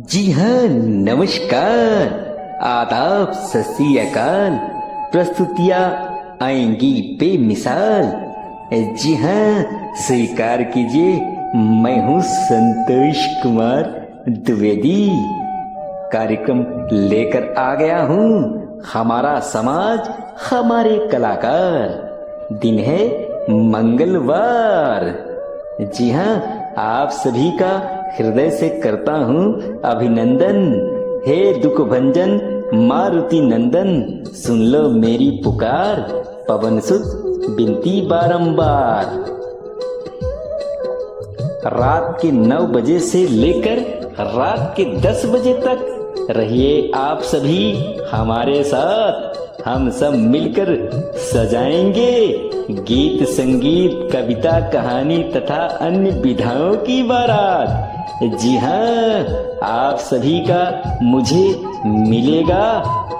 जी हाँ, नमस्कार, आदाब, सत श्री अकाल। प्रस्तुतियाँ आएंगी बेमिसाल। जी हाँ, स्वीकार कीजिए, मैं हूँ संतोष कुमार द्विवेदी। कार्यक्रम लेकर आ गया हूँ, हमारा समाज हमारे कलाकार। दिन है मंगलवार। जी हाँ, आप सभी का हृदय से करता हूँ अभिनंदन। हे दुख भंजन मारुति नंदन, सुन लो मेरी पुकार, पवन सुत बिनती बारंबार। रात के 9 बजे से लेकर रात के 10 बजे तक रहिए आप सभी हमारे साथ। हम सब मिलकर सजाएंगे गीत संगीत कविता कहानी तथा अन्य विधाओं की बारात। जी हाँ, आप सभी का मुझे मिलेगा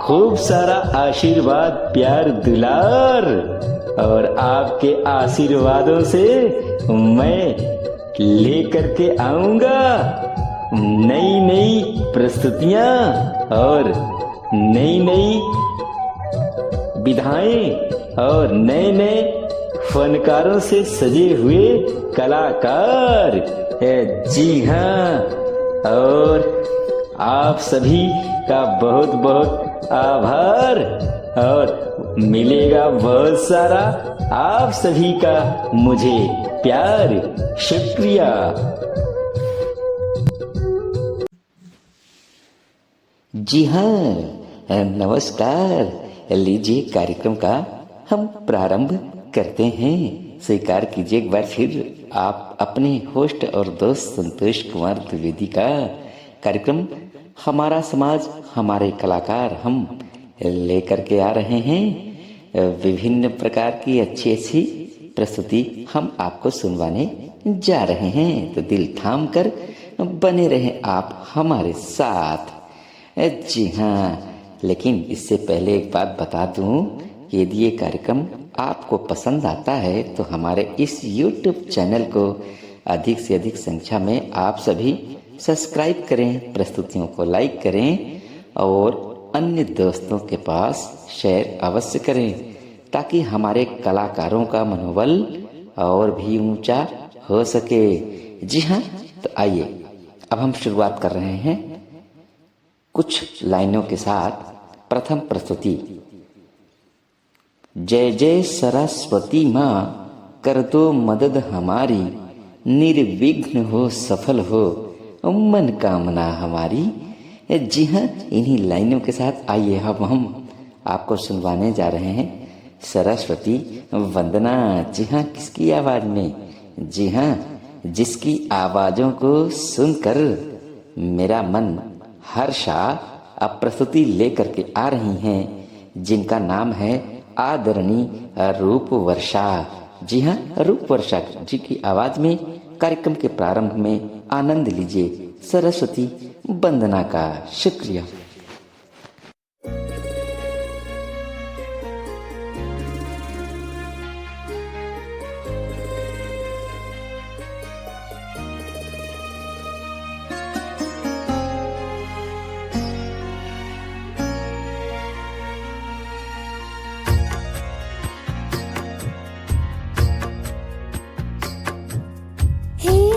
खूब सारा आशीर्वाद प्यार दुलार, और आपके आशीर्वादों से मैं लेकर के आऊंगा नई नई प्रस्तुतियां और नई नई विधाएं और नए नए फनकारों से सजे हुए कलाकार। जी हाँ, और आप सभी का बहुत बहुत आभार, और मिलेगा बहुत सारा आप सभी का मुझे प्यार। शुक्रिया। जी हाँ, नमस्कार। लीजिए, कार्यक्रम का हम प्रारंभ करते हैं। स्वीकार कीजिए एक बार फिर आप अपने होस्ट और दोस्त संतोष कुमार द्विवेदी का कार्यक्रम हमारा समाज हमारे कलाकार हम लेकर के आ रहे हैं। विभिन्न प्रकार की अच्छी अच्छी प्रस्तुति हम आपको सुनवाने जा रहे हैं, तो दिल थाम कर बने रहें आप हमारे साथ। जी हाँ, लेकिन इससे पहले एक बात बता दूं कि यदि ये कार्यक्रम आपको पसंद आता है तो हमारे इस YouTube चैनल को अधिक से अधिक संख्या में आप सभी सब्सक्राइब करें, प्रस्तुतियों को लाइक करें और अन्य दोस्तों के पास शेयर अवश्य करें, ताकि हमारे कलाकारों का मनोबल और भी ऊंचा हो सके। जी हाँ, तो आइए अब हम शुरुआत कर रहे हैं कुछ लाइनों के साथ। प्रथम प्रस्तुति। जय जय सरस्वती माँ, कर दो मदद हमारी, निर्विघ्न हो सफल हो मन कामना हमारी। जी हाँ, इन्हीं लाइनों के साथ आइए अब हम आपको सुनवाने जा रहे हैं सरस्वती वंदना। जी हाँ, किसकी आवाज में? जी हाँ, जिसकी आवाजों को सुनकर मेरा मन हर्षा अब प्रस्तुति लेकर के आ रही हैं, जिनका नाम है आदरणीय रूप वर्षा। जी हाँ, रूप वर्षा जी की आवाज में कार्यक्रम के प्रारंभ में आनंद लीजिए सरस्वती वंदना का। शुक्रिया।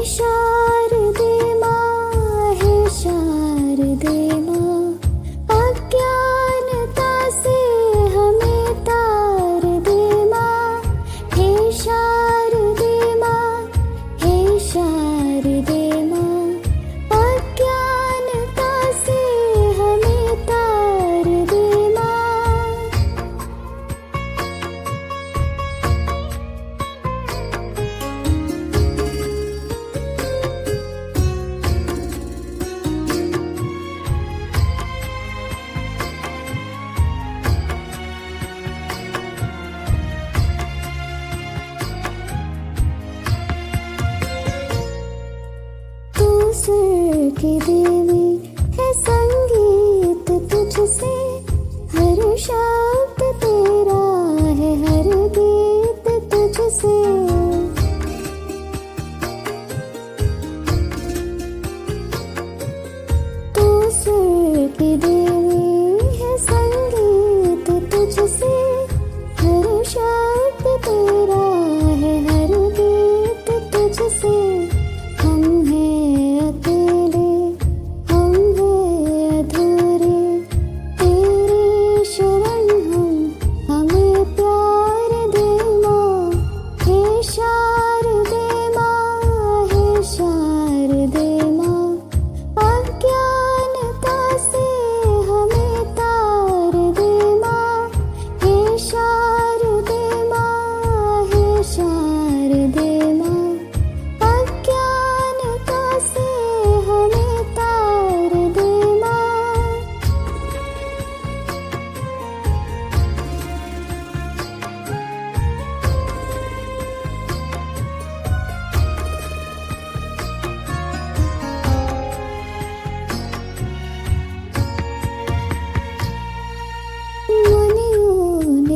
शारदे माँ, हे शारदे माँ, अज्ञानता से हमें तार दे माँ। हे शारदे माँ, हे शारदे माँ, अज्ञानता से हमें तार दे माँ। सुर की देवी है संगीत तुझसे, हर शब्द तेरा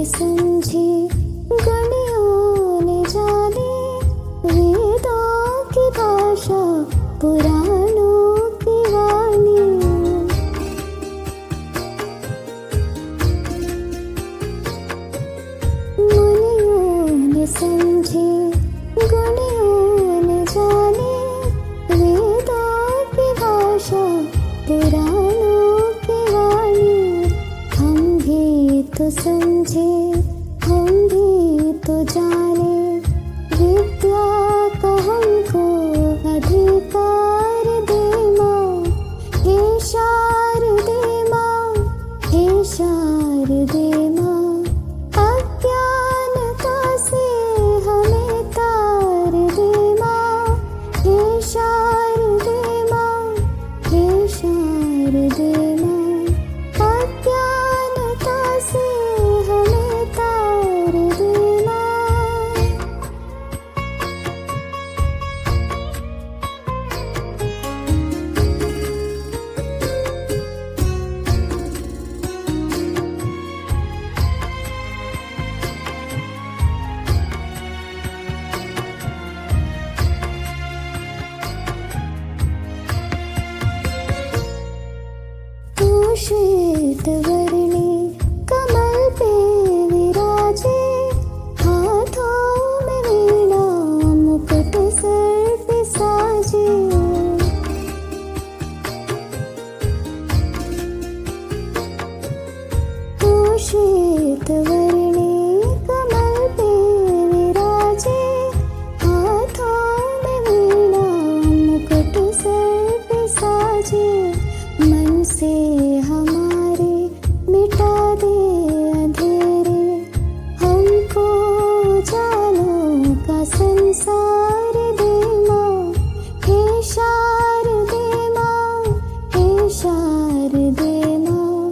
ने समझे गुणियों ने जाने, वेदों की भाषा पुराणों की वाणी। मुनियों ने समझे गुणियों ने जाने, वेदों की भाषा पुराणों की वाणी। हम भी तो समझे, हम भी तो जाने, विद्या का हमको अधिकार दे माँ। हे शारदे माँ, हे शारदे माँ, अज्ञानता से हमें तार दे माँ। हे शारदे माँ, हे शारदे माँ, अज्ञानता से हमें तार दे माँ। तू श्वेत वर्णी कमल पे विराजे, हाथों में वीणा मुकुट सर पे साजे। तू श्वेत वर्णी कमल पे विराजे, हाथों में वीणा मुकुट सर पे साजे। मन से हमारे मिटा दे अंधेरे, हमको जालों का संसार दे माँ। हे शारदे माँ, हे शारदे माँ,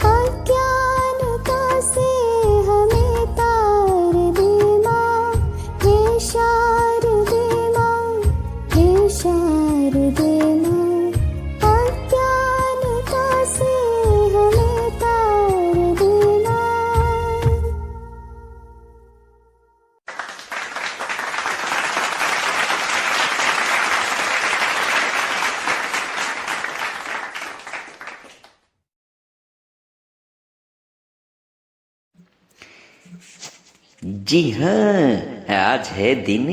अज्ञानता से हमें तार दे माँ। हे शारदे माँ, हे शारदे माँ, अज्ञानता से हमें तार दे माँ। जी हाँ, आज है दिन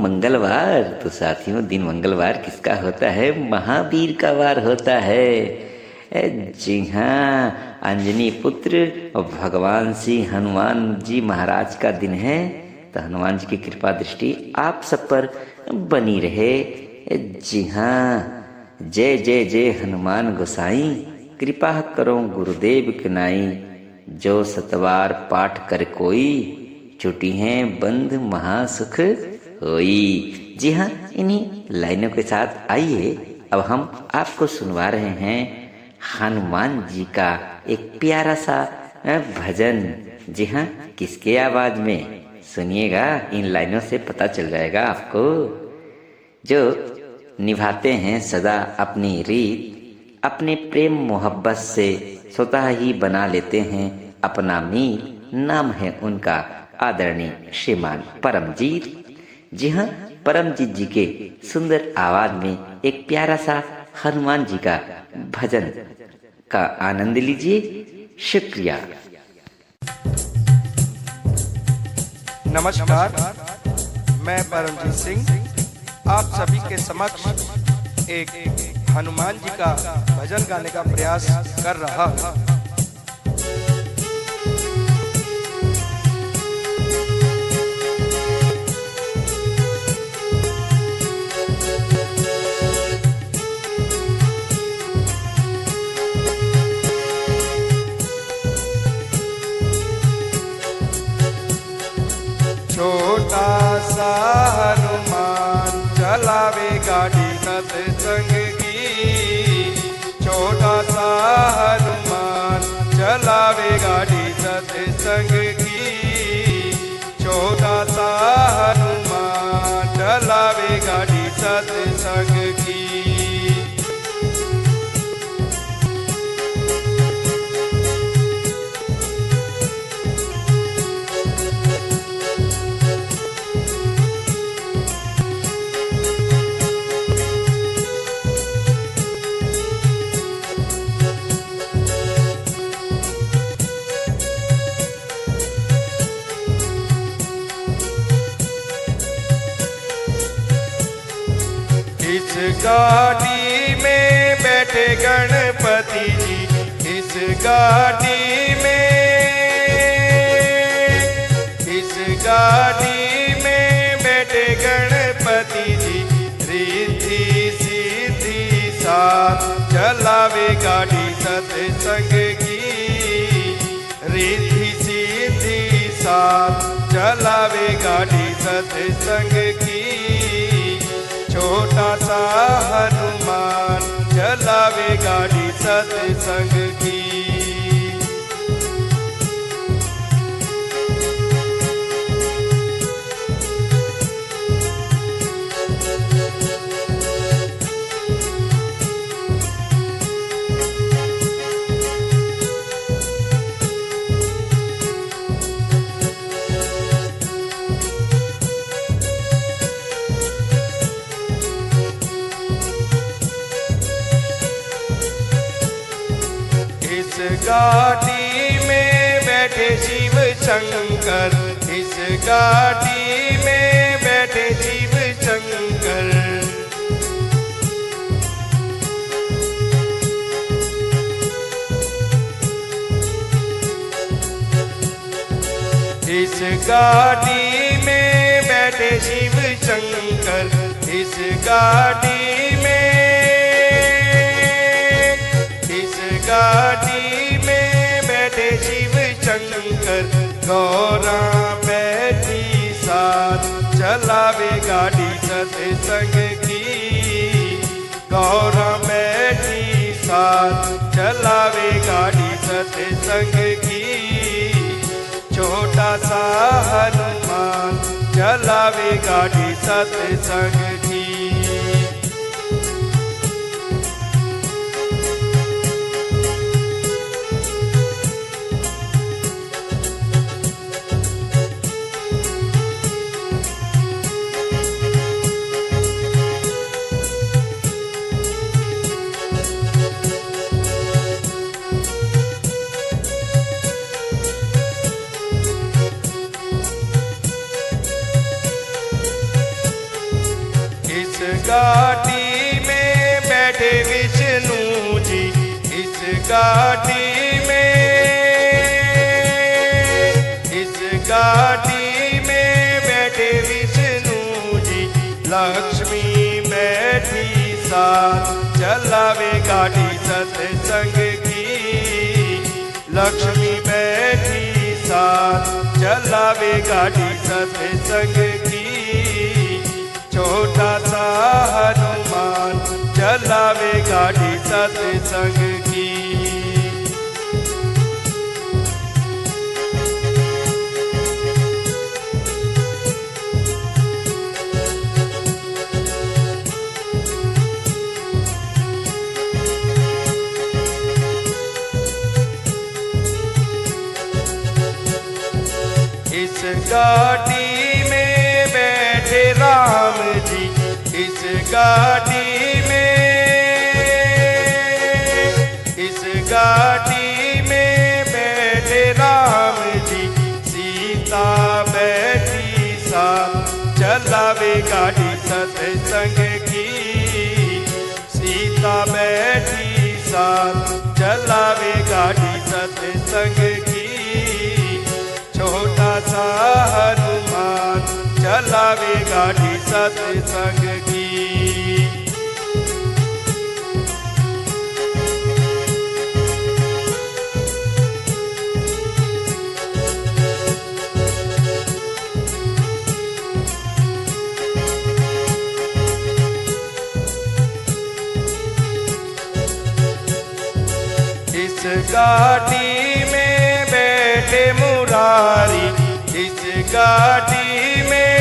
मंगलवार। तो साथियों, दिन मंगलवार किसका होता है? महावीर का वार होता है। जी हाँ, अंजनी पुत्र और भगवान श्री हनुमान जी महाराज का दिन है। तो हनुमान जी की कृपा दृष्टि आप सब पर बनी रहे। जी हाँ, जय जय जय हनुमान गोसाई, कृपा करो गुरुदेव के नाई। जो सतवार पाठ कर कोई, छुटी हैं बंध महासुख होई। जी हाँ, इन्हीं लाइनों के साथ आइए अब हम आपको सुनवा रहे हैं हनुमान जी का एक प्यारा सा भजन। जी हाँ, किसके आवाज में? सुनिएगा, इन लाइनों से पता चल जाएगा आपको। जो निभाते हैं सदा अपनी रीत, अपने प्रेम मोहब्बत से स्वतः ही बना लेते हैं अपना मीत। नाम है उनका आदरणीय श्रीमान परमजीत। जी हाँ, परमजीत जी के सुंदर आवाज में एक प्यारा सा हनुमान जी का भजन का आनंद लीजिए। शुक्रिया। नमस्कार, मैं परमजीत सिंह आप सभी के समक्ष एक हनुमान जी का भजन गाने का प्रयास कर रहा हूँ। छोटा सा हनुमान चलावे गाड़ी सत्संग की। छोटा सा हनुमान चलावे गाड़ी सत्संग की। छोटा सा हनुमान चलावे गाड़ी सत्संग की। इस गाड़ी में बैठे गणपति जी, इस गाड़ी में, इस गाड़ी में बैठे गणपति जी, रिद्धि सिद्धि साथ चलावे गाड़ी सत्संग की, रिद्धि सिद्धि साथ चलावे गाड़ी सत्संग की। छोटा सा हनुमान चलावे गाड़ी सत्संग की। इस गाड़ी में बैठे शिव शंकर, इस गाड़ी में बैठे शिव शंकर। इस गाड़ी में बैठे शिव शंकर, इस गाड़ी में, इस गाड़ी में बैठे शिव शंकर। गौरा बैठी साथ चलावे गाड़ी सत्संग की, गौरा बैठी साथ चलावे गाड़ी सत्संग की। छोटा सा हनुमान चलावे गाड़ी सत्संग की। इस गाड़ी में बैठे विष्णु जी, इस गाड़ी में, इस गाड़ी में बैठे विष्णु जी। लक्ष्मी बैठी साथ चलावे गाड़ी सत्संग की, लक्ष्मी बैठी साथ चलावे गाड़ी सत्संग की। छोटा सा हनुमान चलावे गाड़ी सत्संग की। इस गाड़ी में बैठे राम जी, इस गाड़ी में, इस गाड़ी में बैठे राम जी। सीता बैठी साथ चलावे गाड़ी सत्संग की, सीता बैठी साथ चलावे गाड़ी सत्संग की। छोटा सा हनुमान चलावे गाड़ी सत्संग की। इस गाड़ी में बैठे मुरारी, इस गाड़ी में,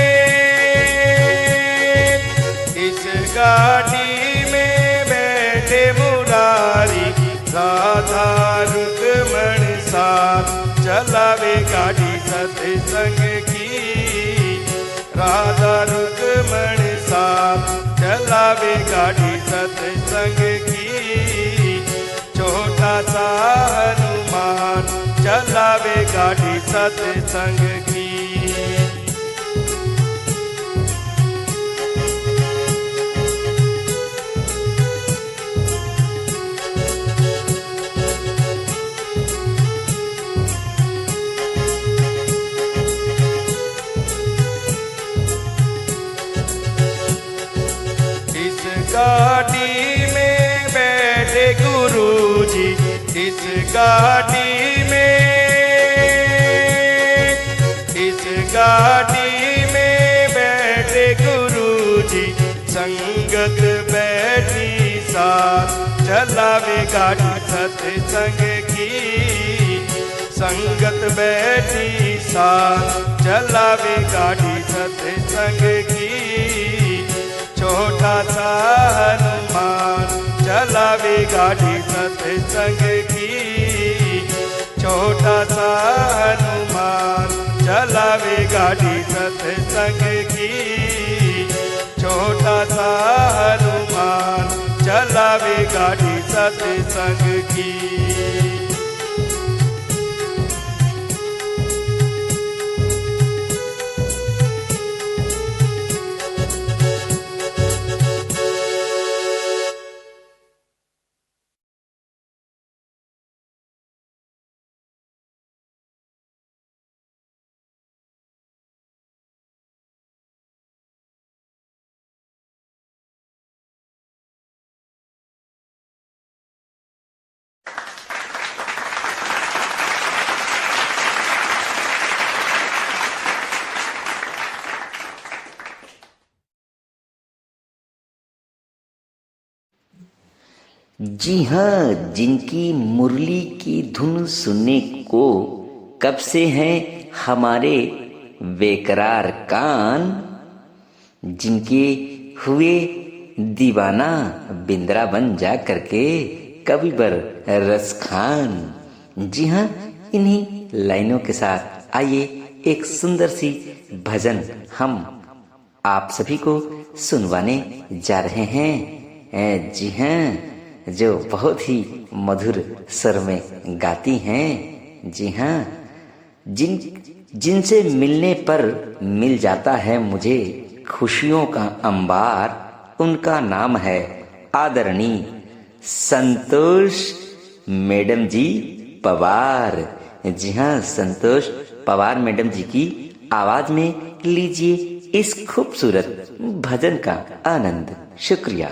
इस गाड़ी में बैठे मुरारी। राधा रुक्मण साथ चलावे गाड़ी सत्संग की, राधा रुक्मण साथ चलावे गाड़ी सत्संग की। छोटा सा हनुमान चलावे गाड़ी सत्संग की। गाड़ी में, इस गाड़ी में बैठे गुरुजी, संगत बैठी साथ, चलावे गाड़ी सत्संग की। संगत बैठी साथ, चलावे गाड़ी सत्संग की। छोटा सा हनुमान चलावे गाड़ी सत्संग की। छोटा सा हनुमान चलावे गाड़ी सत्संग की। छोटा सा हनुमान चलावे गाड़ी सत्संग की। जी हाँ, जिनकी मुरली की धुन सुनने को कब से हैं हमारे बेकरार कान, जिनके हुए दीवाना बिंद्रावन जा करके कवि बर रस खान। जी हाँ, इन्हीं लाइनों के साथ आइए एक सुंदर सी भजन हम आप सभी को सुनवाने जा रहे हैं। जी हाँ, जो बहुत ही मधुर स्वर में गाती हैं। जी हाँ, जिनसे मिलने पर मिल जाता है मुझे खुशियों का अंबार, उनका नाम है आदरणीय संतोष मैडम जी पवार। जी हाँ, संतोष पवार मैडम जी की आवाज में लीजिए इस खूबसूरत भजन का आनंद। शुक्रिया।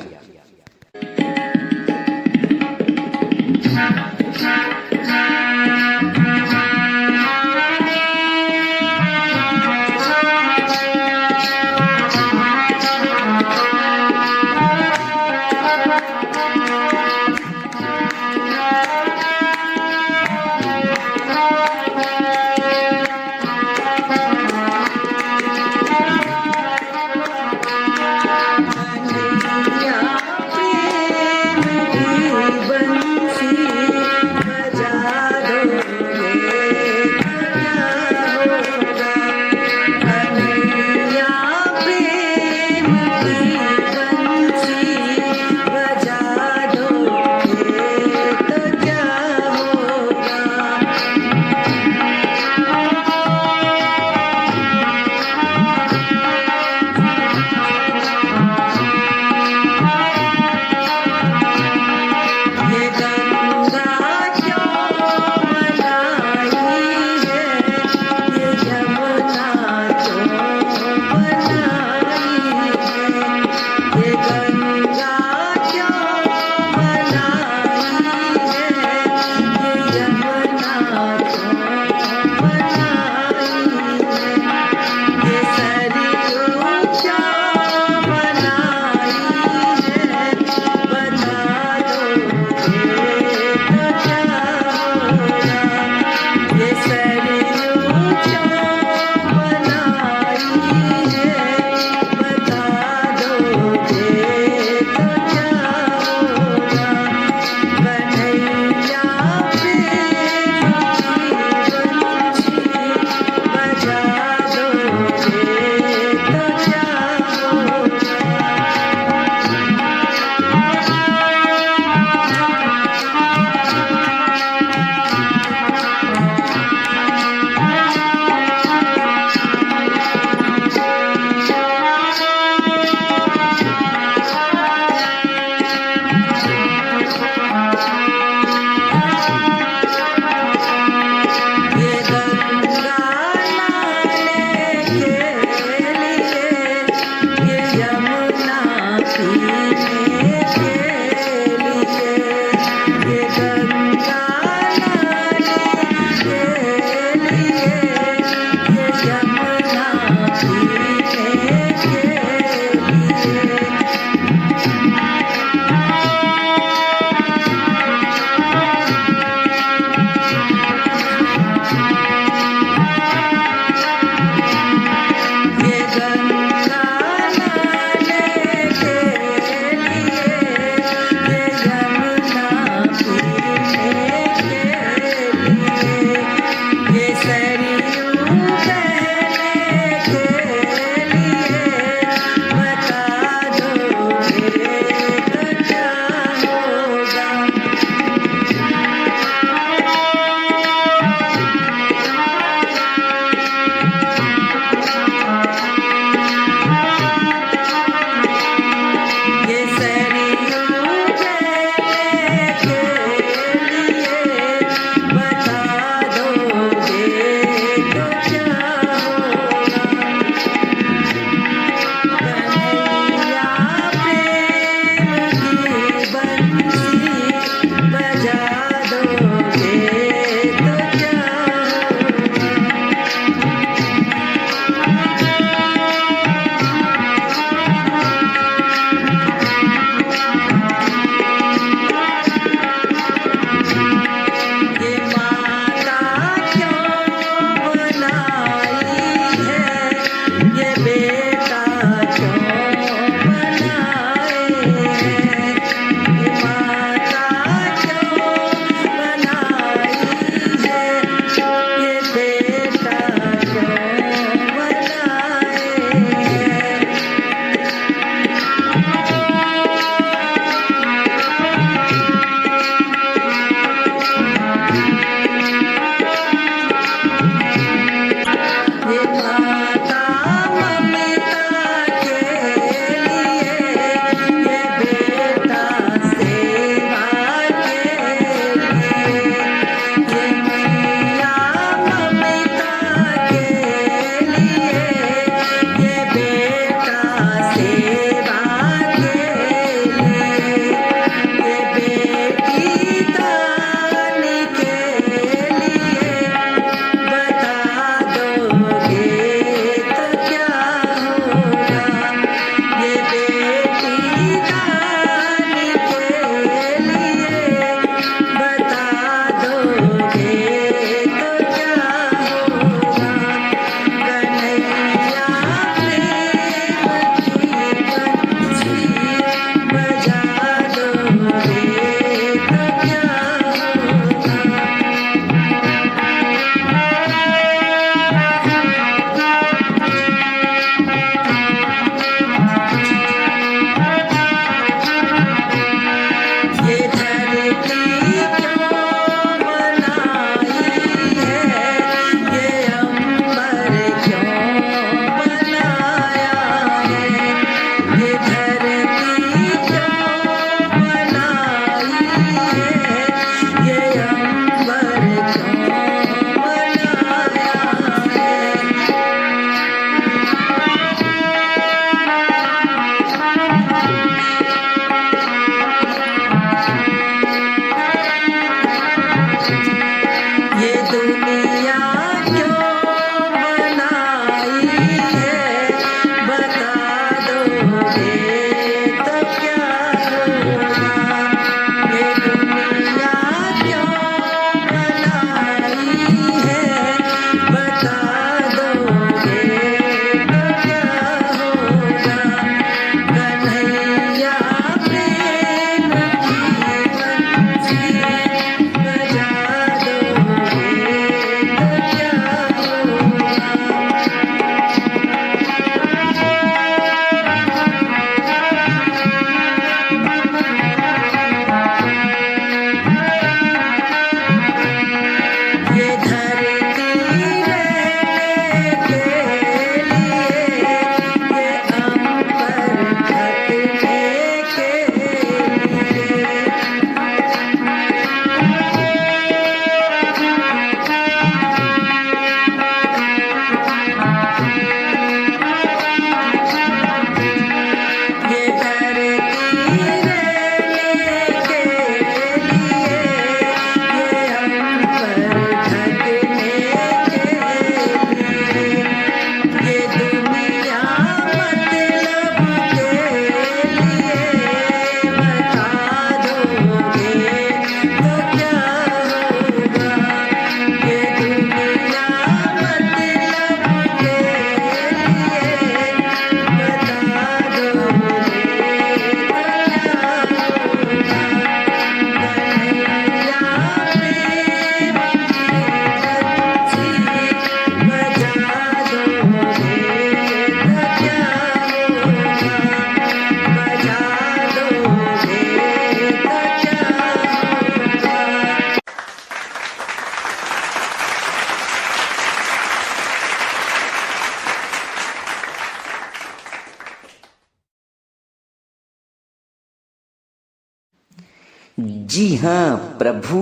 जी हाँ प्रभु,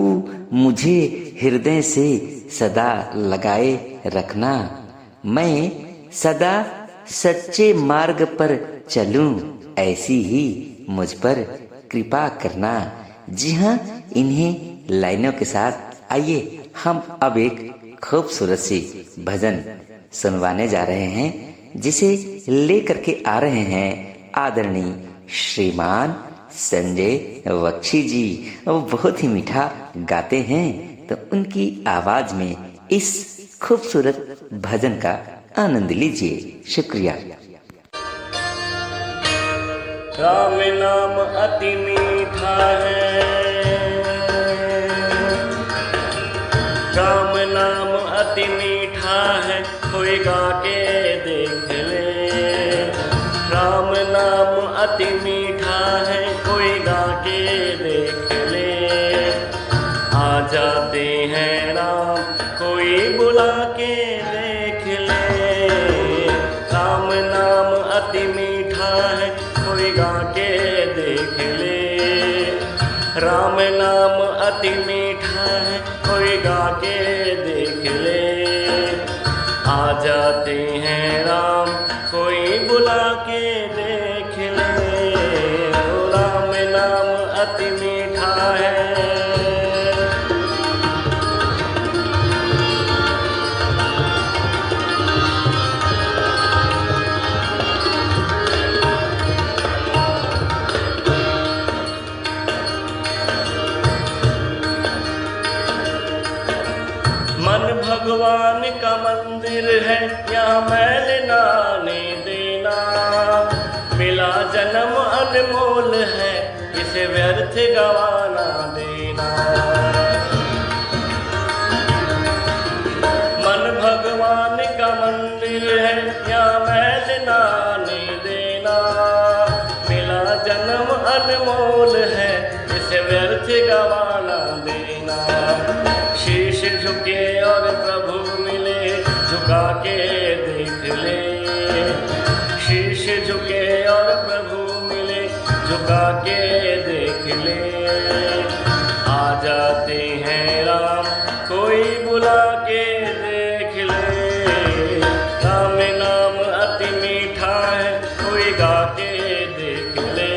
मुझे हृदय से सदा लगाए रखना। मैं सदा सच्चे मार्ग पर चलूं, ऐसी ही मुझ पर कृपा करना। जी हाँ, इन्हीं लाइनों के साथ आइए हम अब एक खूबसूरत सी भजन सुनवाने जा रहे हैं, जिसे लेकर के आ रहे हैं आदरणीय श्रीमान संजय बख्शी जी। वो बहुत ही मीठा गाते हैं, तो उनकी आवाज में इस खूबसूरत भजन का आनंद लीजिए। शुक्रिया। राम नाम अति मीठा है, राम नाम अति मीठा है, कोई गा के देख ले। राम नाम अति मीठा है, कोई गा के देख ले। आ जाते हैं राम, कोई बुला के देख ले। राम नाम अति मीठा है, कोई गा के देख ले। राम नाम अति मीठा है, कोई गा के देख ले। आ जाते हैं राम, कोई बुला के देख ले। राम नाम अति मीठा है। मन भगवान का मंदिर है, यहाँ मैल नाने देना। मिला जन्म अनमोल है, इसे व्यर्थ गवाना देना। मन भगवान का मंदिर है, यहाँ मैल नाने देना। मिला जन्म अनमोल है, इसे व्यर्थ गवाना देना। शीश झुके और प्रभु मिले, झुका के देख ले। शीश झुके और प्रभु मिले, झुका के देख ले। आ जाते हैं राम, कोई बुला के देख ले। राम नाम अति मीठा है, कोई गा के देख ले।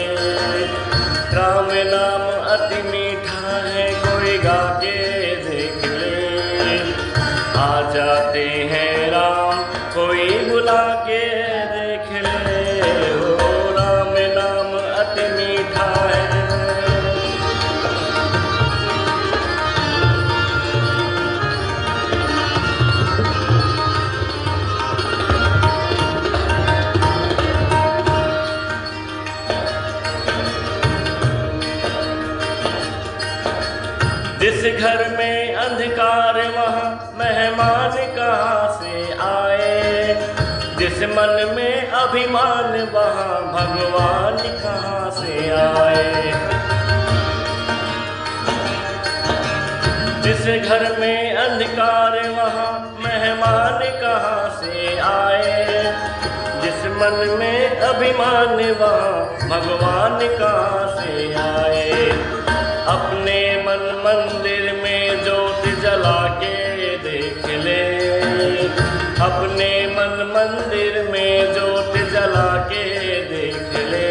राम नाम अति मीठा है, कोई गा के देख ले। आ जाते हैं राम, कोई बुला के देख ले। ओ राम नाम अति मीठा है। जिस घर में अंधकार वहाँ मेहमान कहाँ से आए। जिस मन में अभिमान वहाँ भगवान कहाँ से आए। जिस घर में अंधकार वहाँ मेहमान कहाँ से आए। जिस मन में अभिमान वहाँ भगवान कहाँ से आए। अपने मन मंदिर में ज्योत जला के देख ले। अपने मन मंदिर में ज्योत जला के देख ले।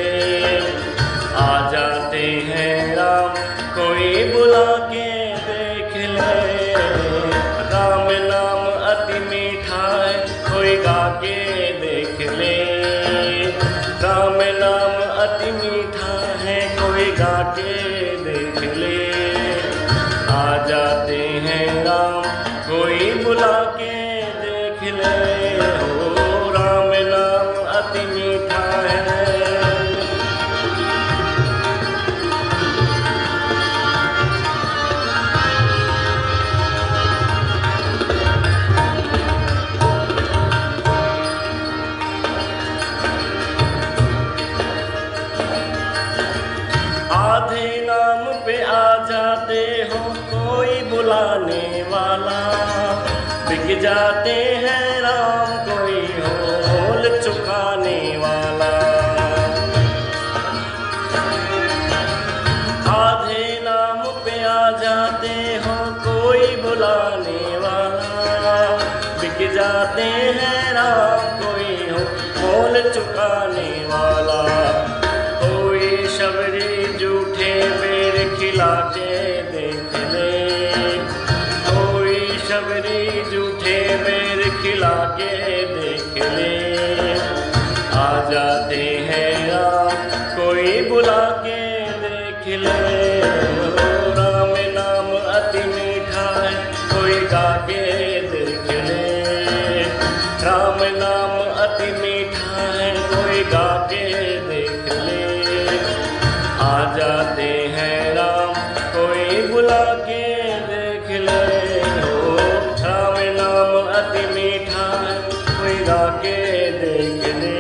आ जाते हैं राम, कोई बुला के देख ले। राम नाम अति मीठा है, कोई गा के देख ले। राम नाम अति मीठा है, कोई गा के देख ले। आ जाते हैं राम, कोई बुला के देख ले। ओ राम नाम अति मीठा है। आधे नाम पे आ जाते हो, कोई बुलाने वाला। बिक जाते हैं राम, कोई हो मोल चुकाने वाला। आधे नाम हैं राम, कोई हो मोल चुकाने वाला। कोई शबरी झूठे बेर खिला के देख ले, कोई शबरी झूठे बेर खिला के देख ले। आ जाते हैं राम, कोई बुला के देख ले। राम नाम अति मीठा है, कोई गा के देख ले। राम नाम अति मीठा है, कोई गा के देख ले। आ जाते हैं राम, कोई बुला के देख ले। ओ राम नाम अति मीठा है, कोई गा के देख ले।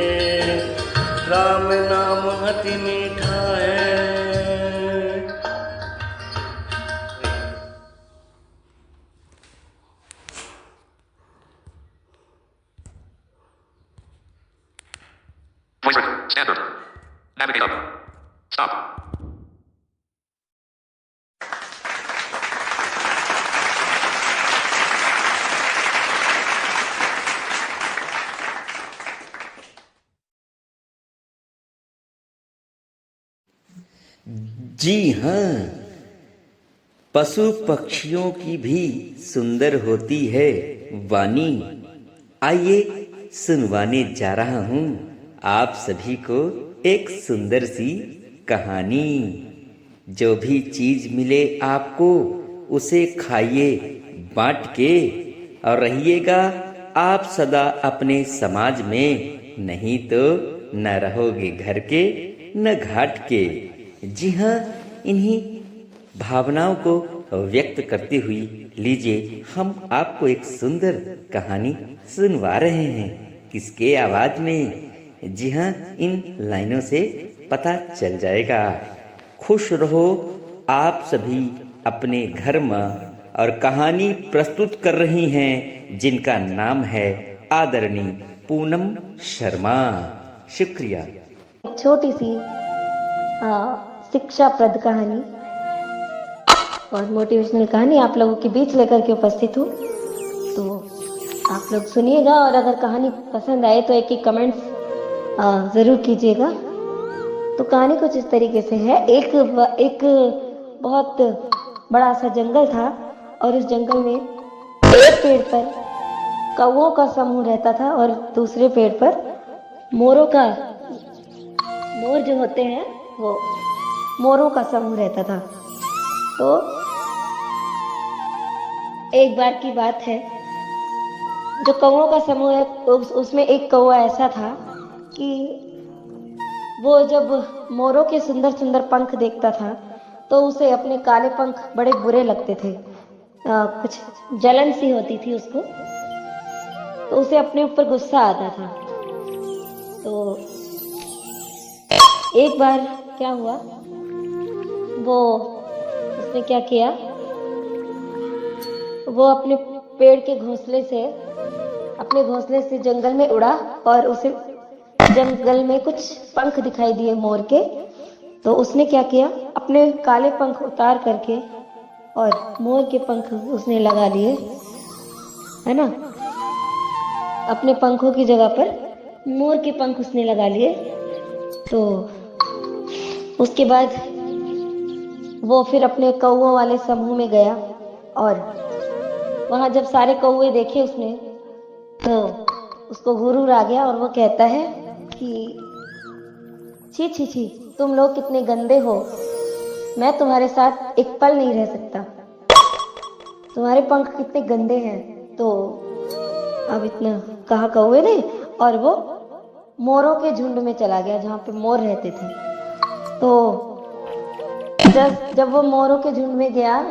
राम नाम अति मीठा है। Voice record. Standard. Navigate up. Stop. जी हाँ, पशु पक्षियों की भी सुंदर होती है वाणी। आइए सुनवाने जा रहा हूँ आप सभी को एक सुंदर सी कहानी। जो भी चीज मिले आपको उसे खाइए बांट के, और रहिएगा आप सदा अपने समाज में, नहीं तो न रहोगे घर के न घाट के। जी हाँ, इन्हीं भावनाओं को व्यक्त करते हुए लीजिए हम आपको एक सुंदर कहानी सुनवा रहे हैं। किसके आवाज में? जी हाँ, इन लाइनों से पता चल जाएगा। खुश रहो आप सभी अपने घर में। और कहानी प्रस्तुत कर रही हैं जिनका नाम है आदरणीय पूनम शर्मा। शुक्रिया। छोटी सी शिक्षाप्रद कहानी और मोटिवेशनल कहानी आप लोगों के बीच लेकर के उपस्थित हूँ। तो आप लोग सुनिएगा, और अगर कहानी पसंद आए तो एक कमेंट्स ज़रूर कीजिएगा। तो कहानी कुछ इस तरीके से है। एक बहुत बड़ा सा जंगल था, और उस जंगल में एक पेड़ पर कौवों का समूह रहता था, और दूसरे पेड़ पर मोर जो होते हैं वो मोरों का समूह रहता था। तो एक बार की बात है, जो कौवों का समूह है उसमें एक कौवा ऐसा था कि वो जब मोरों के सुंदर सुंदर पंख देखता था तो उसे अपने काले पंख बड़े बुरे लगते थे। कुछ जलन सी होती थी उसको, तो उसे अपने ऊपर गुस्सा आता था। तो एक बार क्या हुआ, उसने क्या किया, वो अपने पेड़ के अपने घोंसले से जंगल में उड़ा, और उसे जंगल में कुछ पंख दिखाई दिए मोर के। तो उसने क्या किया, अपने काले पंख उतार करके और मोर के पंख उसने लगा लिए, है ना। अपने पंखों की जगह पर मोर के पंख उसने लगा लिए। तो उसके बाद वो फिर अपने कौवों वाले समूह में गया, और वहां जब सारे कौवे देखे उसने तो उसको गुरूर आ गया, और वो कहता है कि छी छी छी, तुम लोग कितने गंदे हो, मैं तुम्हारे साथ एक पल नहीं रह सकता, तुम्हारे पंख कितने गंदे हैं। तो अब इतना कहा कौवे ने, और वो मोरों के झुंड में चला गया जहाँ पे मोर रहते थे। तो जब वो मोरों के झुंड में गया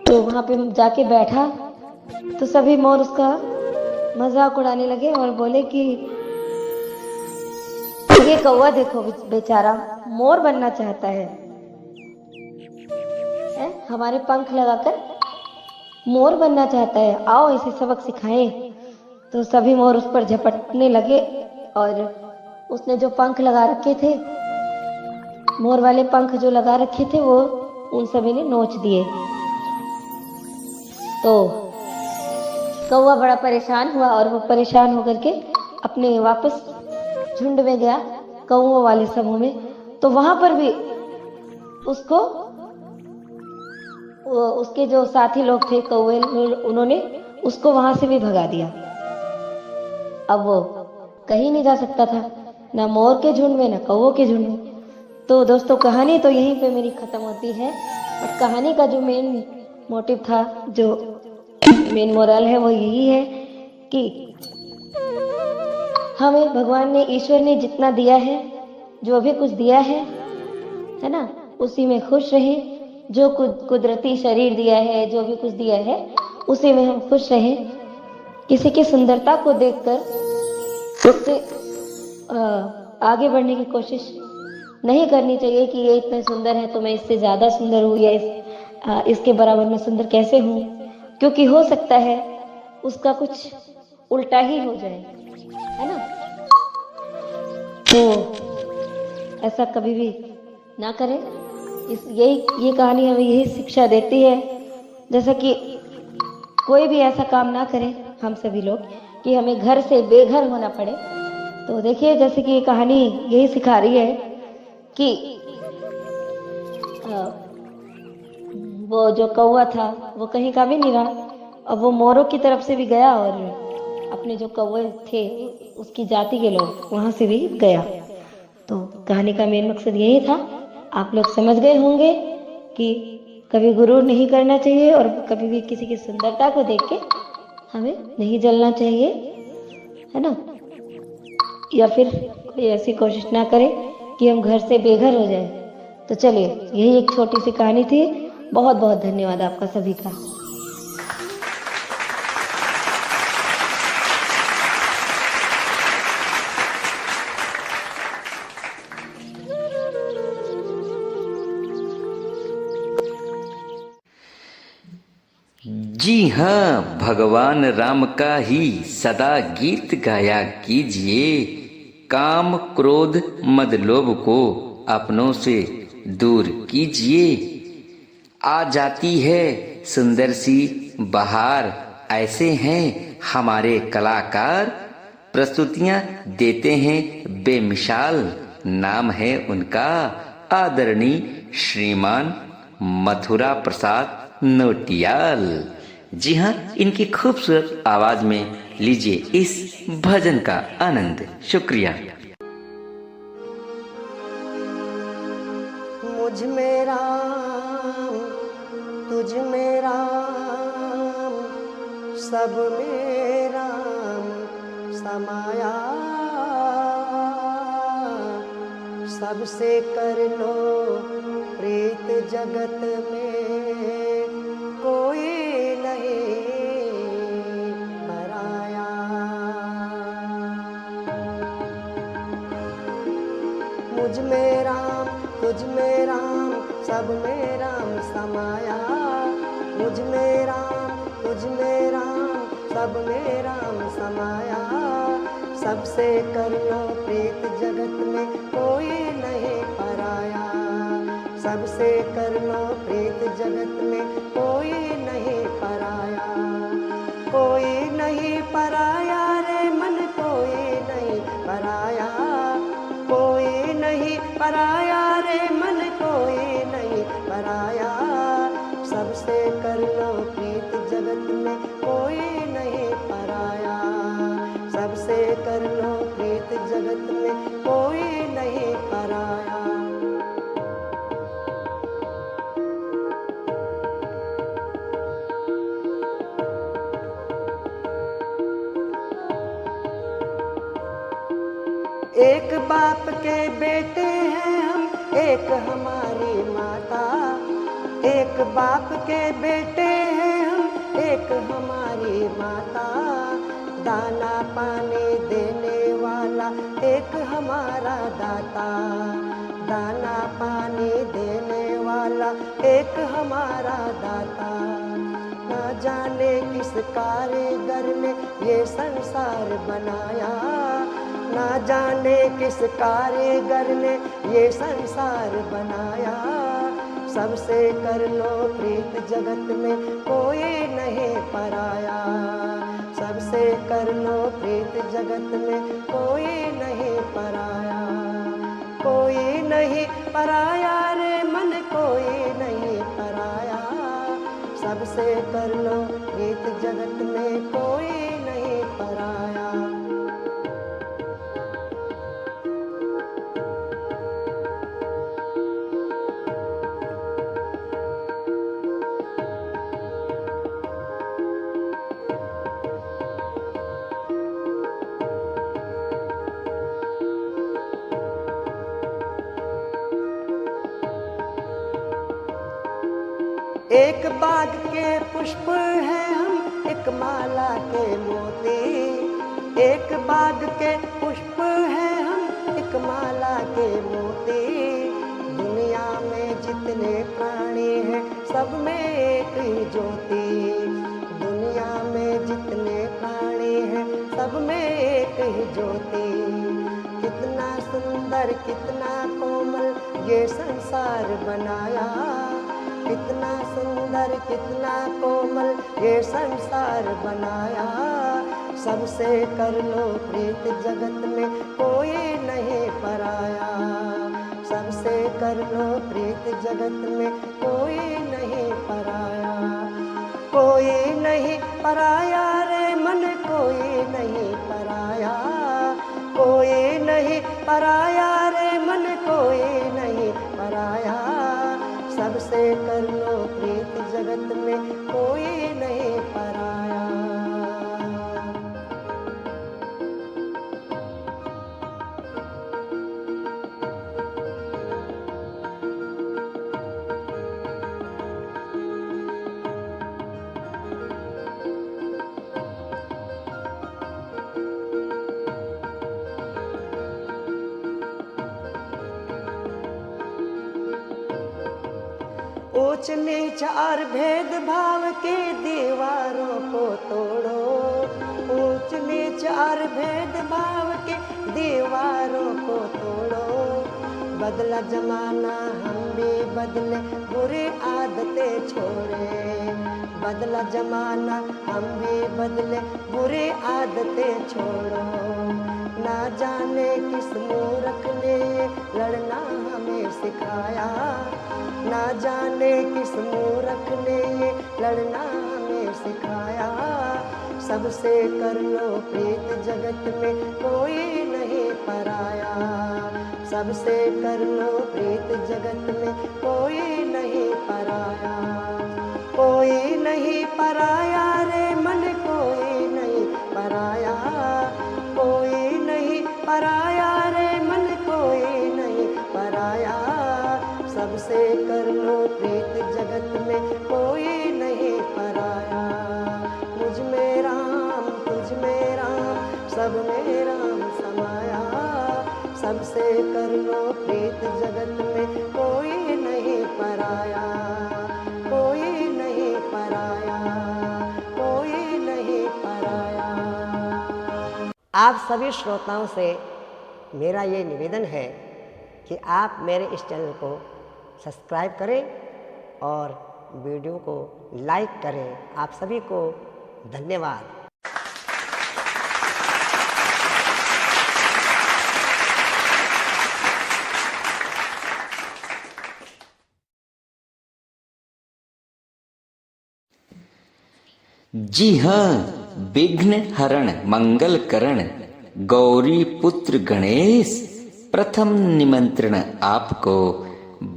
तो वहाँ पे जाके बैठा, तो सभी मोर उसका मजाक उड़ाने लगे और बोले कि ये कौवा देखो बेचारा मोर बनना चाहता है, हमारे पंख लगाकर मोर बनना चाहता है, आओ इसे सबक सिखाएं। तो सभी मोर उस पर झपटने लगे, और उसने जो पंख लगा रखे थे, मोर वाले पंख जो लगा रखे थे, वो उन सभी ने नोच दिए। तो कौवा बड़ा परेशान हुआ और वो परेशान होकर के अपने वापस झुंड में गया, कौओं वाले समूह में। तो वहां पर भी उसको उसके जो साथी लोग थे कौवे, उन्होंने उसको वहां से भी भगा दिया। अब वो कहीं नहीं जा सकता था, ना मोर के झुंड में ना कौवों के झुंड में। तो दोस्तों कहानी तो यहीं पे मेरी खत्म होती है, बट कहानी का जो मेन मोटिव था, जो मेन मोरल है, वो यही है कि हमें भगवान ने, ईश्वर ने जितना दिया है, जो भी कुछ दिया है ना, उसी में खुश रहें। जो कुदरती शरीर दिया है, जो भी कुछ दिया है, उसी में हम खुश रहें। किसी की सुंदरता को देखकर उससे आगे बढ़ने की कोशिश नहीं करनी चाहिए कि ये इतने सुंदर है तो मैं इससे ज्यादा सुंदर हूँ, या इसके बराबर में सुंदर कैसे हूँ, क्योंकि हो सकता है उसका कुछ उल्टा ही हो जाए, है ना। तो ऐसा कभी भी ना करें। ये कहानी हमें यही शिक्षा देती है, जैसा कि कोई भी ऐसा काम ना करें हम सभी लोग कि हमें घर से बेघर होना पड़े। तो देखिए, जैसे कि ये कहानी यही सिखा रही है कि वो जो कौवा था वो कहीं का भी नहीं रहा, अब वो मोरों की तरफ से भी गया और अपने जो कौवे थे उसकी जाति के लोग वहां से भी गया। तो कहानी का मेन मकसद यही था। आप लोग समझ गए होंगे कि कभी गुरूर नहीं करना चाहिए और कभी भी किसी की सुंदरता को देख के हमें नहीं जलना चाहिए, है ना, या फिर कोई ऐसी कोशिश ना करें कि हम घर से बेघर हो जाए। तो चलिए, यही एक छोटी सी कहानी थी। बहुत बहुत धन्यवाद आपका सभी का। जी हाँ, भगवान राम का ही सदा गीत गाया कीजिए। काम क्रोध मद लोभ को अपनों से दूर कीजिए। आ जाती है सुंदर सी बहार, ऐसे हैं हमारे कलाकार। प्रस्तुतियां देते हैं बेमिसाल, नाम है उनका आदरणीय श्रीमान मथुरा प्रसाद नोटियाल। जी हाँ, इनकी खूबसूरत आवाज में लीजिए इस भजन का आनंद। शुक्रिया। मुझ में राम, तुझ में राम, सब में राम समाया। सबसे कर लो प्रीत जगत में, कोई नहीं पराया। मुझ में राम, तुझ में राम, सब में राम समाया। मुझ में राम, तुझ में राम, सब में राम समाया। सबसे कर लो प्रीत जगत में, कोई नहीं पराया। सबसे कर लो प्रीत जगत में, कोई नहीं पराया। कोई नहीं पराया रे मन, कोई नहीं पराया। कोई नहीं पराया रे मन, कोई नहीं पराया। सबसे कर लो प्रीत जगत में, कोई नहीं पराया। सबसे कर लो प्रीत जगत में, कोई नहीं पराया। एक बाप के बेटे हैं हम, एक हमारी माता। एक बाप के बेटे हैं हम, एक हमारी माता। दाना पानी देने वाला एक हमारा दाता। दाना पानी देने वाला एक हमारा दाता। न जाने किस कारीगर ने ये संसार बनाया। ना जाने किस कारीगर ने ये संसार बनाया। सबसे कर लो प्रीत जगत में, कोई नहीं पराया। सबसे कर लो प्रीत जगत में कोई नहीं पराया, कोई नहीं पराया रे मन कोई नहीं पराया, सबसे कर लो प्रीत जगत में कोई नहीं पराया। एक बाग के पुष्प है हम एक माला के मोती, एक बाग के पुष्प है हम एक माला के मोती, दुनिया में जितने प्राणी हैं सब में एक ही ज्योति, दुनिया में जितने प्राणी हैं सब में एक ही ज्योति। कितना सुंदर कितना कोमल ये संसार बनाया, कितना सुंदर कितना कोमल ये संसार बनाया, सबसे कर लो प्रीत जगत में कोई नहीं पराया, सबसे कर लो प्रीत जगत में कोई नहीं पराया, कोई नहीं पराया रे मन कोई नहीं पराया, कोई नहीं पराया रे मन कोई नहीं पराया, सबसे कर लो प्रीत जगत में कोई नहीं पराया। ऊंच नीच और भेदभाव की दीवारों को तोड़ो, ऊंच नीच और भेदभाव की दीवारों को तोड़ो, बदला जमाना हम भी बदले बुरी आदतें छोड़े, बदला जमाना हम भी बदले बुरी आदतें छोड़ो, ना जाने किस मूर्ख ने लड़ना हमें सिखाया, ना जाने किस मूर्ख ने ये लड़ना हमें सिखाया, सबसे कर लो प्रीत जगत में कोई नहीं पराया, सबसे कर लो प्रीत जगत में कोई नहीं पराया, कोई नहीं पराया रे मन कोई नहीं पराया, कोई नहीं पराया रे मन कोई नहीं पराया, सबसे कर लो प्रीत जगत में कोई नहीं पराया, मुझ में राम तुझ में राम सब में राम समाया, सबसे कर लो प्रीत जगत में कोई नहीं पराया, कोई नहीं पराया, कोई नहीं पराया। आप सभी श्रोताओं से मेरा ये निवेदन है कि आप मेरे इस चैनल को सब्सक्राइब करें और वीडियो को लाइक करें। आप सभी को धन्यवाद। जी हाँ, विघ्न हरण मंगल करण गौरी पुत्र गणेश, प्रथम निमंत्रण आपको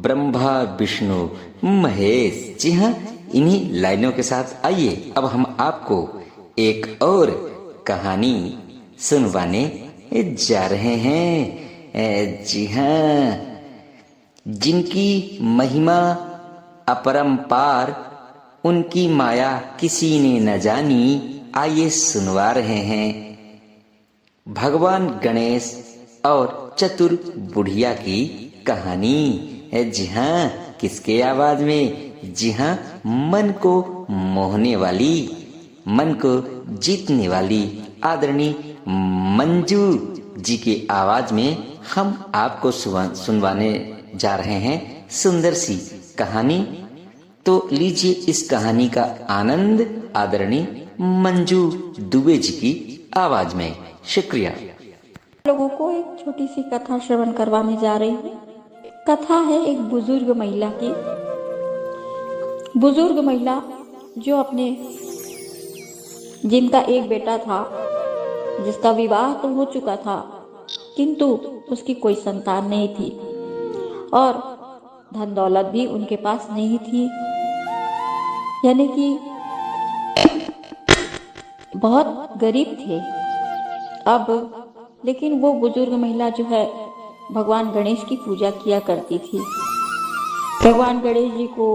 ब्रह्मा विष्णु महेश। जी हाँ, इन्हीं लाइनों के साथ आइए अब हम आपको एक और कहानी सुनवाने जा रहे हैं। जी हाँ, जिनकी महिमा अपरंपार, उनकी माया किसी ने न जानी, आइए सुनवा रहे हैं भगवान गणेश और चतुर बुढ़िया की कहानी। जी हाँ, किसके आवाज में? जी हाँ, मन को मोहने वाली, मन को जीतने वाली आदरणीय मंजू जी की आवाज में हम आपको सुनवाने जा रहे हैं सुंदर सी कहानी। तो लीजिए इस कहानी का आनंद आदरणीय मंजू दुबे जी की आवाज में। शुक्रिया। लोगों को एक छोटी सी कथा श्रवण करवाने जा रही हूँ। कथा है एक बुजुर्ग महिला की। बुजुर्ग महिला जो जिनका एक बेटा था, जिसका विवाह तो हो चुका था, किंतु उसकी कोई संतान नहीं थी और धन दौलत भी उनके पास नहीं थी, यानी कि बहुत गरीब थे। अब लेकिन वो बुजुर्ग महिला जो है भगवान गणेश की पूजा किया करती थी। भगवान गणेश जी को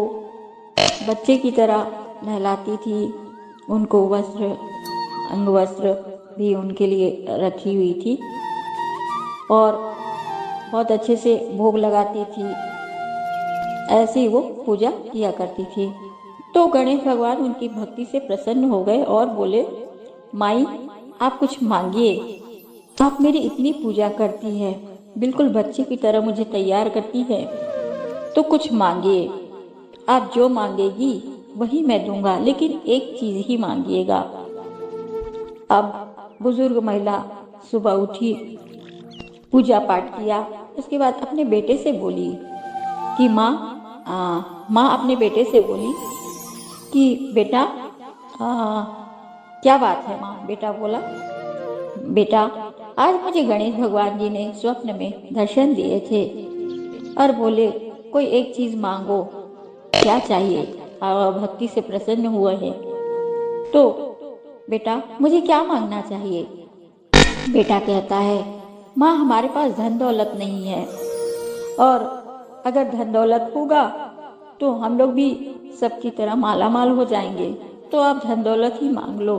बच्चे की तरह नहलाती थी, उनको वस्त्र, अंग वस्त्र भी उनके लिए रखी हुई थी और बहुत अच्छे से भोग लगाती थी। ऐसी वो पूजा किया करती थी। तो गणेश भगवान उनकी भक्ति से प्रसन्न हो गए और बोले, माई आप कुछ मांगिए, आप मेरी इतनी पूजा करती है, बिल्कुल बच्चे की तरह मुझे तैयार करती है, तो कुछ मांगिए। आप जो मांगेगी वही मैं दूंगा, लेकिन एक चीज ही मांगिएगा। अब बुजुर्ग महिला सुबह उठी, पूजा पाठ किया, उसके बाद अपने बेटे से बोली कि माँ अपने बेटे से बोली कि बेटा क्या बात है माँ? बेटा बोला, बेटा आज मुझे गणेश भगवान जी ने स्वप्न में दर्शन दिए थे और बोले कोई एक चीज मांगो, क्या चाहिए? भक्ति से प्रसन्न हुए हैं, तो बेटा मुझे क्या मांगना चाहिए? बेटा कहता है, माँ हमारे पास धन दौलत नहीं है और अगर धन दौलत होगा तो हम लोग भी सबकी तरह माला माल हो जाएंगे, तो आप धन दौलत ही मांग लो।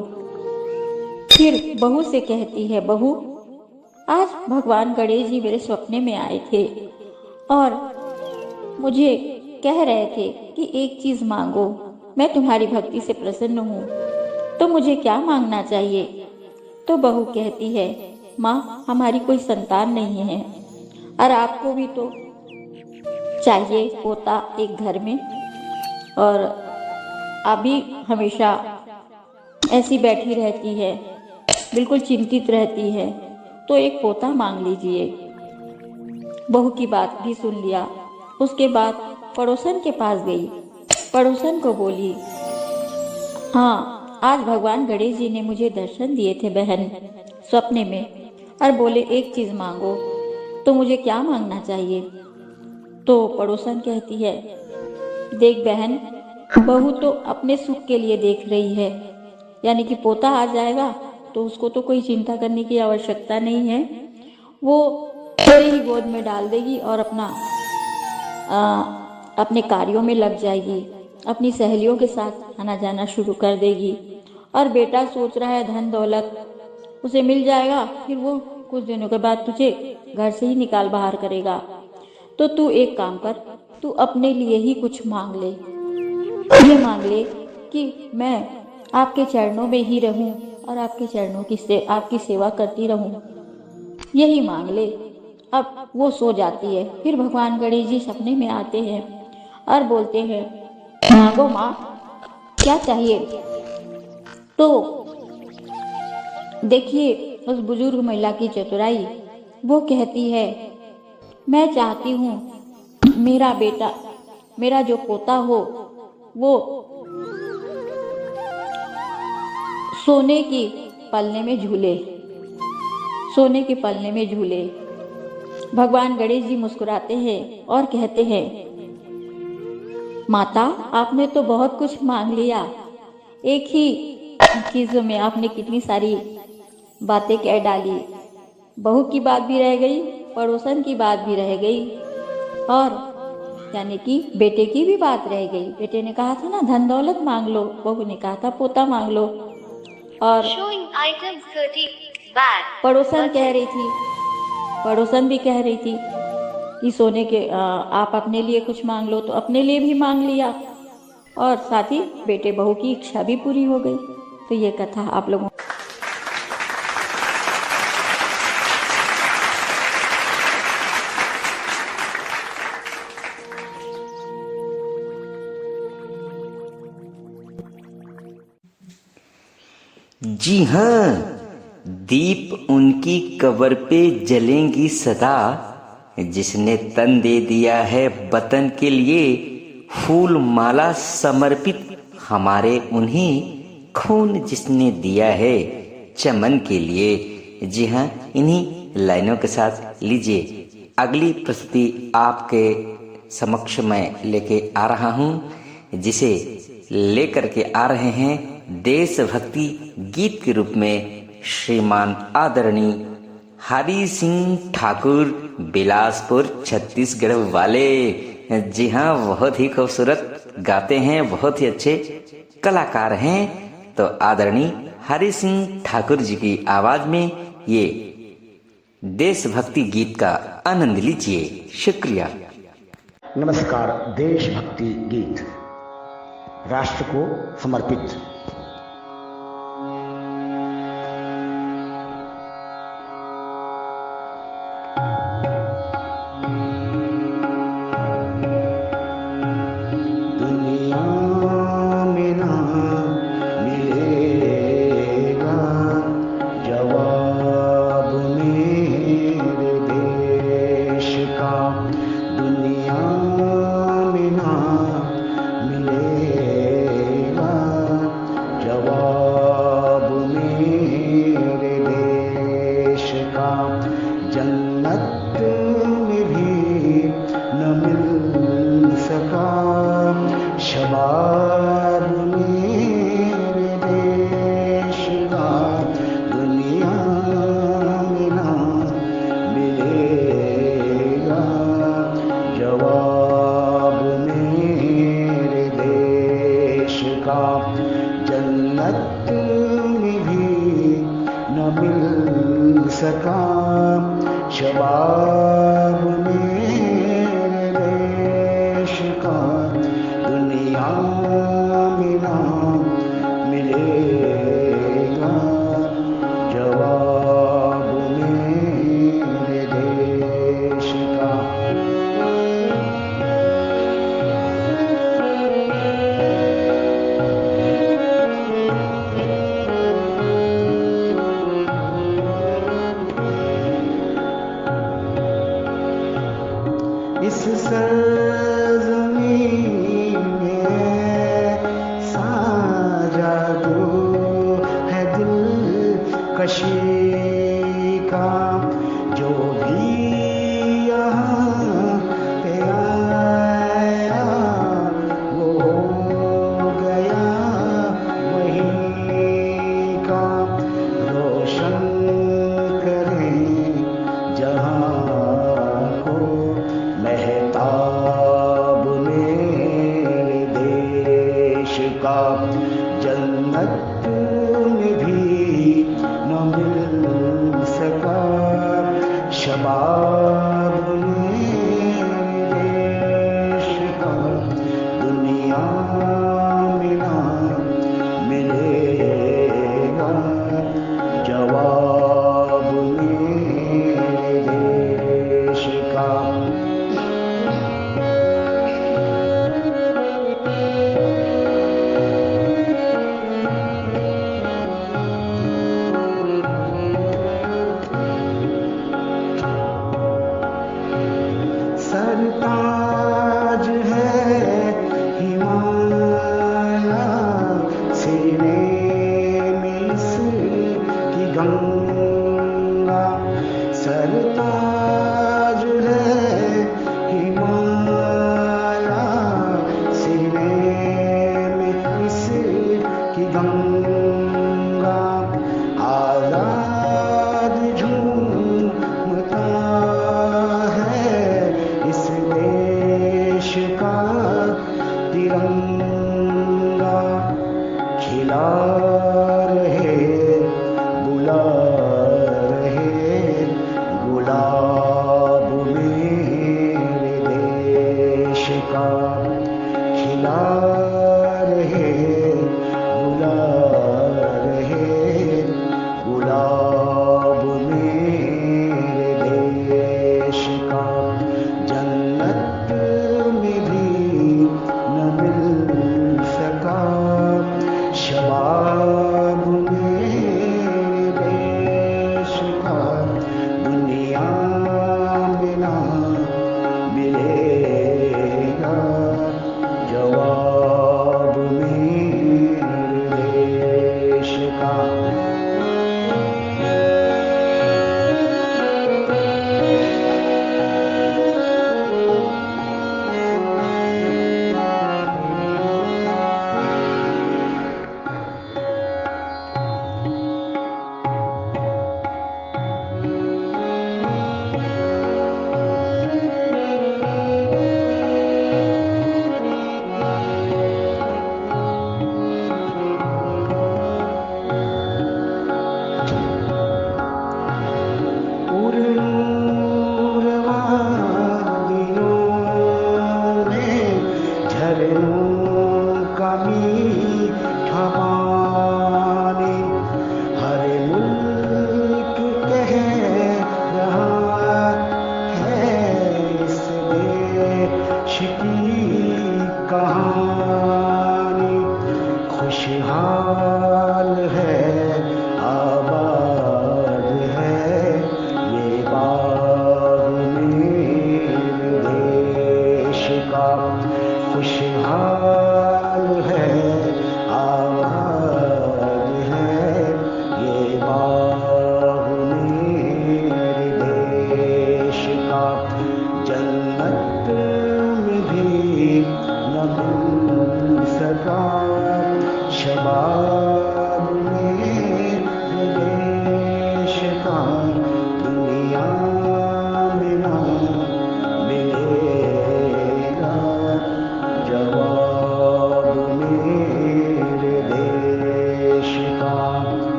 फिर बहू से कहती है, बहू आज भगवान गणेश जी मेरे सपने में आए थे और मुझे कह रहे थे कि एक चीज मांगो, मैं तुम्हारी भक्ति से प्रसन्न हूँ, तो मुझे क्या मांगना चाहिए? तो बहू कहती है, माँ हमारी कोई संतान नहीं है और आपको भी तो चाहिए पोता एक घर में, और अभी हमेशा ऐसी बैठी रहती है, बिल्कुल चिंतित रहती है, तो एक पोता मांग लीजिए। बहू की बात भी सुन लिया। उसके बाद पड़ोसन के पास गई, पड़ोसन को बोली, हाँ आज भगवान गणेश जी ने मुझे दर्शन दिए थे बहन सपने में, और बोले एक चीज मांगो, तो मुझे क्या मांगना चाहिए? तो पड़ोसन कहती है, देख बहन, बहू तो अपने सुख के लिए देख रही है, यानी कि पोता आ जाएगा तो उसको तो कोई चिंता करने की आवश्यकता नहीं है, वो तेरे ही गोद में डाल देगी और अपने कार्यों में लग जाएगी, अपनी सहेलियों के साथ आना जाना शुरू कर देगी। और बेटा सोच रहा है धन दौलत उसे मिल जाएगा, फिर वो कुछ दिनों के बाद तुझे घर से ही निकाल बाहर करेगा, तो तू एक काम कर, तू अपने लिए ही कुछ मांग ले। ये मांग ले कि मैं आपके चरणों में ही रहूं और आपके चरणों की आपकी सेवा करती रहूं, यही मांग ले। अब वो सो जाती है। फिर भगवान गणेश जी सपने में आते हैं और बोलते हैं, मांगो माँ क्या चाहिए? तो देखिए उस बुजुर्ग महिला की चतुराई, वो कहती है, मैं चाहती हूँ मेरा बेटा, मेरा जो पोता हो वो सोने की पलने में झूले, सोने के पलने में झूले। भगवान गणेश जी मुस्कुराते हैं और कहते हैं, माता आपने तो बहुत कुछ मांग लिया, एक ही चीजों में आपने कितनी सारी बातें कह डाली। बहू की बात भी रह गई, पड़ोसन की बात भी रह गई, और यानी कि बेटे की भी बात रह गई। बेटे ने कहा था ना धन दौलत मांग लो, बहू ने कहा था पोता मांग लो, और पड़ोसन कह रही थी, पड़ोसन भी कह रही थी कि सोने के आप अपने लिए कुछ मांग लो, तो अपने लिए भी मांग लिया, और साथ ही बेटे बहू की इच्छा भी पूरी हो गई। तो ये कथा आप लोगों जी हाँ, दीप उनकी कब्र पे जलेंगी सदा, जिसने तन दे दिया है वतन के लिए, फूल माला समर्पित हमारे उन्हें, खून जिसने दिया है चमन के लिए। जी हाँ, इन्हीं लाइनों के साथ लीजिए अगली प्रस्तुति आपके समक्ष मैं लेके आ रहा हूँ, जिसे लेकर के आ रहे हैं देशभक्ति गीत के रूप में श्रीमान आदरणीय हरि सिंह ठाकुर, बिलासपुर छत्तीसगढ़ वाले। जी हाँ, बहुत ही खूबसूरत गाते हैं, बहुत ही अच्छे कलाकार हैं। तो आदरणीय हरि सिंह ठाकुर जी की आवाज में ये देशभक्ति गीत का आनंद लीजिए। शुक्रिया। नमस्कार। देशभक्ति गीत राष्ट्र को समर्पित।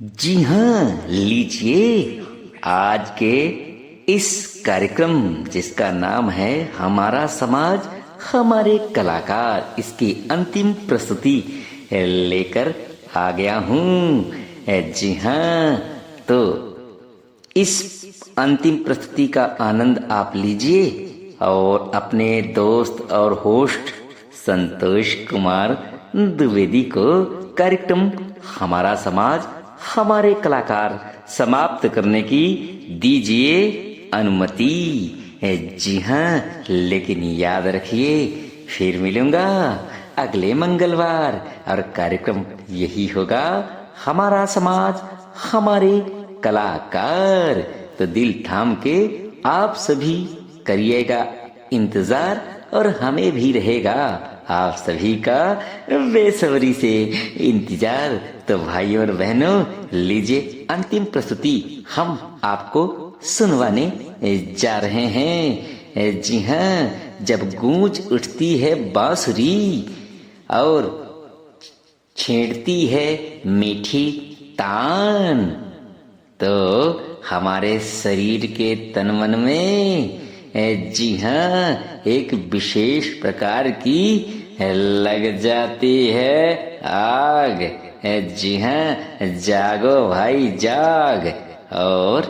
जी हाँ, लीजिए आज के इस कार्यक्रम जिसका नाम है हमारा समाज हमारे कलाकार, इसकी अंतिम प्रस्तुति लेकर आ गया हूँ। जी हाँ, तो इस अंतिम प्रस्तुति का आनंद आप लीजिए और अपने दोस्त और होस्ट संतोष कुमार द्विवेदी को कार्यक्रम हमारा समाज हमारे कलाकार समाप्त करने की दीजिए अनुमति। जी हाँ, लेकिन याद रखिए फिर मिलूंगा अगले मंगलवार और कार्यक्रम यही होगा हमारा समाज हमारे कलाकार। तो दिल थाम के आप सभी करिएगा इंतजार और हमें भी रहेगा आप सभी का बेसब्री से इंतजार। तो भाइयों और बहनों, लीजिए अंतिम प्रस्तुति हम आपको सुनवाने जा रहे हैं। जी हाँ, जब गूंज उठती है बांसुरी और छेड़ती है मीठी तान, तो हमारे शरीर के तन मन में जी हाँ एक विशेष प्रकार की लग जाती है आग। जी हाँ, जागो भाई जाग। और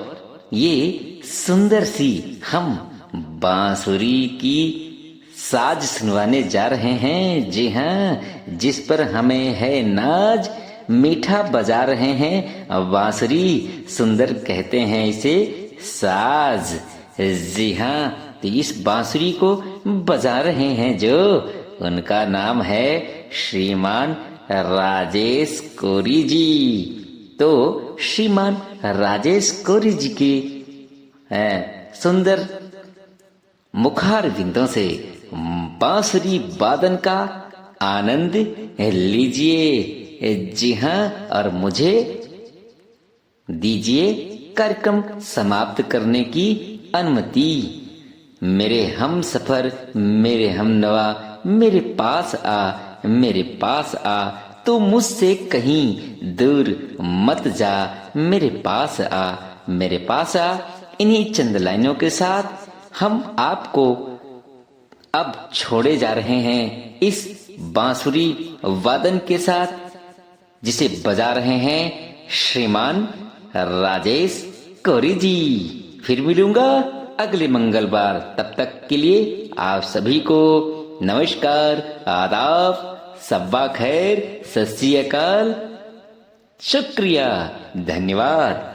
ये सुंदर सी हम बांसुरी की साज सुनवाने जा रहे हैं। जी हाँ, जिस पर हमें है नाज, मीठा बजा रहे हैं बांसुरी, सुंदर कहते हैं इसे साज। जी हाँ, तो इस बांसुरी को बजा रहे हैं जो, उनका नाम है श्रीमान राजेश कोरी जी। तो श्रीमान राजेश कोरी जी के सुंदर मुखार बिंदों से बांसुरी वादन का आनंद लीजिए। जी हाँ, और मुझे दीजिए कार्यक्रम समाप्त करने की अनुमति। मेरे हम सफर, मेरे हम नवा, मेरे पास आ, मेरे पास आ, तो मुझसे कहीं दूर मत जा, मेरे पास आ, मेरे पास आ। इन्हीं चंद लाइनों के साथ हम आपको अब छोड़े जा रहे हैं इस बांसुरी वादन के साथ, जिसे बजा रहे हैं श्रीमान राजेश कोरी जी। फिर मिलूंगा अगले मंगलवार, तब तक के लिए आप सभी को नमस्कार, आदाब, सब्बा खैर, सत श्री अकाल, शुक्रिया, धन्यवाद।